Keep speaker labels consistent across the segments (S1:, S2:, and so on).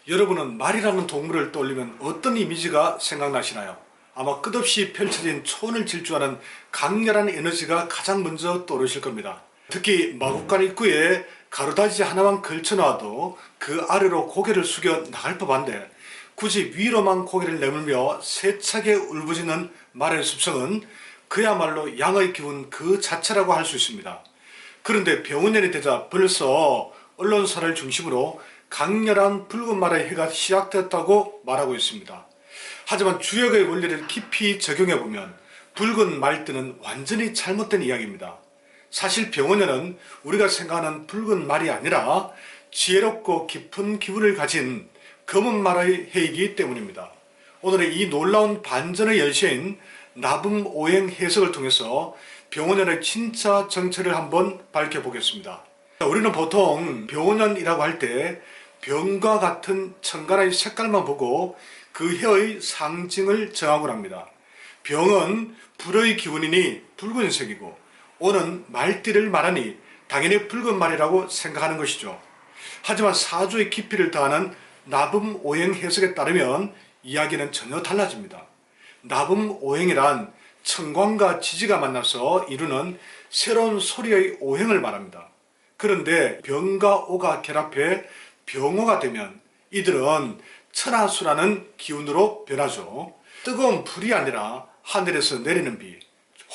S1: 여러분은 말이라는 동물을 떠올리면 어떤 이미지가 생각나시나요? 아마 끝없이 펼쳐진 초원을 질주하는 강렬한 에너지가 가장 먼저 떠오르실 겁니다. 특히 마국간 입구에 가로다지 하나만 걸쳐놔도 그 아래로 고개를 숙여 나갈 법한데 굳이 위로만 고개를 내밀며 세차게 울부짖는 말의 습성은 그야말로 양의 기운 그 자체라고 할 수 있습니다. 그런데 병원년이 되자 벌써 언론사를 중심으로 강렬한 붉은 말의 해가 시작되었다고 말하고 있습니다. 하지만 주역의 원리를 깊이 적용해보면 붉은 말띠는 완전히 잘못된 이야기입니다. 사실 병원년은 우리가 생각하는 붉은 말이 아니라 지혜롭고 깊은 기운을 가진 검은 말의 해이기 때문입니다. 오늘은 이 놀라운 반전의 열쇠인 나붐오행 해석을 통해서 병원년의 진짜 정체를 한번 밝혀보겠습니다. 우리는 보통 병원년이라고 할 때 병과 같은 천간의 색깔만 보고 그 해의 상징을 정하곤 합니다. 병은 불의 기운이니 붉은색이고 오는 말띠를 말하니 당연히 붉은 말이라고 생각하는 것이죠. 하지만 사주의 깊이를 더하는 나붐오행 해석에 따르면 이야기는 전혀 달라집니다. 나붐오행이란 천관과 지지가 만나서 이루는 새로운 소리의 오행을 말합니다. 그런데 병과 오가 결합해 병오가 되면 이들은 천하수라는 기운으로 변하죠. 뜨거운 불이 아니라 하늘에서 내리는 비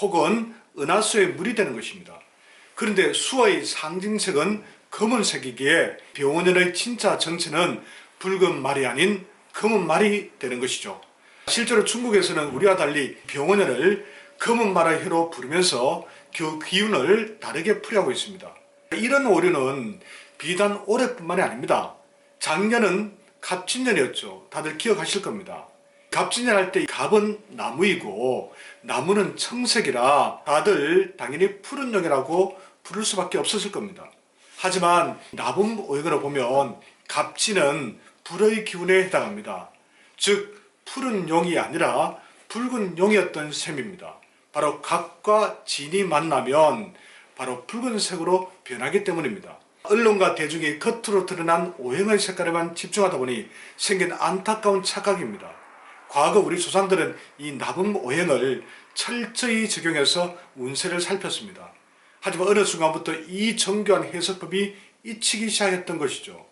S1: 혹은 은하수의 물이 되는 것입니다. 그런데 수의 상징색은 검은색이기에 병원년의 진짜 정체는 붉은 말이 아닌 검은 말이 되는 것이죠. 실제로 중국에서는 우리와 달리 병원년을 검은 말의 해로 부르면서 그 기운을 다르게 풀이하고 있습니다. 이런 오류는 비단 올해뿐만이 아닙니다. 작년은 갑진년이었죠. 다들 기억하실 겁니다. 갑진년 할 때 갑은 나무이고 나무는 청색이라 다들 당연히 푸른 용이라고 부를 수밖에 없었을 겁니다. 하지만 나붐오행으로 보면 갑진은 불의 기운에 해당합니다. 즉 푸른 용이 아니라 붉은 용이었던 셈입니다. 바로 갑과 진이 만나면 바로 붉은색으로 변하기 때문입니다. 언론과 대중이 겉으로 드러난 오행의 색깔에만 집중하다 보니 생긴 안타까운 착각입니다. 과거 우리 조상들은 이 나붐오행을 철저히 적용해서 운세를 살폈습니다. 하지만 어느 순간부터 이 정교한 해석법이 잊히기 시작했던 것이죠.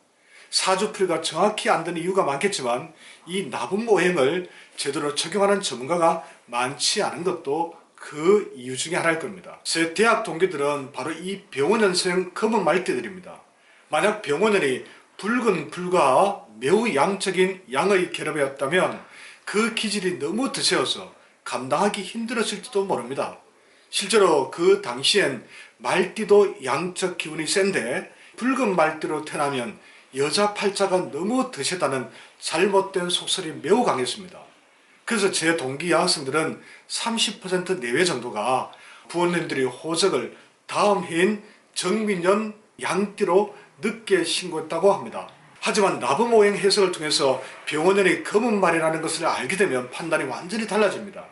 S1: 사주풀이가 정확히 안 되는 이유가 많겠지만 이 나붐오행을 제대로 적용하는 전문가가 많지 않은 것도 그 이유 중에 하나일 겁니다. 제 대학 동기들은 바로 이 병원년생 검은 말띠들입니다. 만약 병원년이 붉은 불과 매우 양적인 양의 결합이었다면 그 기질이 너무 드세어서 감당하기 힘들었을지도 모릅니다. 실제로 그 당시엔 말띠도 양적 기운이 센데 붉은 말띠로 태어나면 여자 팔자가 너무 드세다는 잘못된 속설이 매우 강했습니다. 그래서 제 동기 여학생들은 30% 내외 정도가 부모님들이 호적을 다음 해인 정민년 양띠로 늦게 신고했다고 합니다. 하지만 나붐오행 해석을 통해서 병원년이 검은 말이라는 것을 알게 되면 판단이 완전히 달라집니다.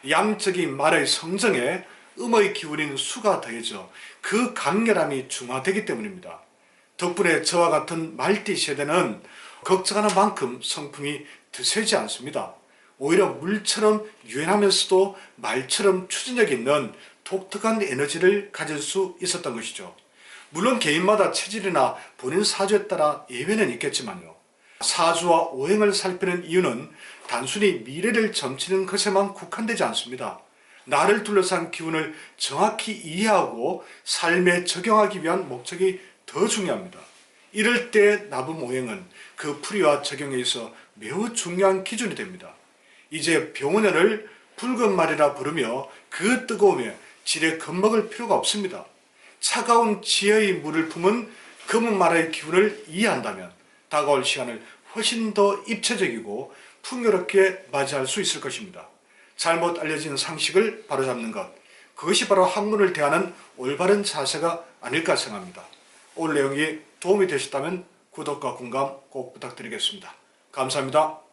S1: 양적인 말의 성정에 음의 기운인 수가 더해져 그 강렬함이 중화되기 때문입니다. 덕분에 저와 같은 말띠 세대는 걱정하는 만큼 성품이 드세지 않습니다. 오히려 물처럼 유연하면서도 말처럼 추진력 있는 독특한 에너지를 가질 수 있었던 것이죠. 물론 개인마다 체질이나 본인 사주에 따라 예외는 있겠지만요. 사주와 오행을 살피는 이유는 단순히 미래를 점치는 것에만 국한되지 않습니다. 나를 둘러싼 기운을 정확히 이해하고 삶에 적용하기 위한 목적이 더 중요합니다. 이럴 때 나붐오행은 그 풀이와 적용에 있어 매우 중요한 기준이 됩니다. 이제 병원년을 붉은 말이라 부르며 그 뜨거움에 지레 겁먹을 필요가 없습니다. 차가운 지혜의 물을 품은 검은 말의 기운을 이해한다면 다가올 시간을 훨씬 더 입체적이고 풍요롭게 맞이할 수 있을 것입니다. 잘못 알려진 상식을 바로잡는 것, 그것이 바로 학문을 대하는 올바른 자세가 아닐까 생각합니다. 오늘 내용이 도움이 되셨다면 구독과 공감 꼭 부탁드리겠습니다. 감사합니다.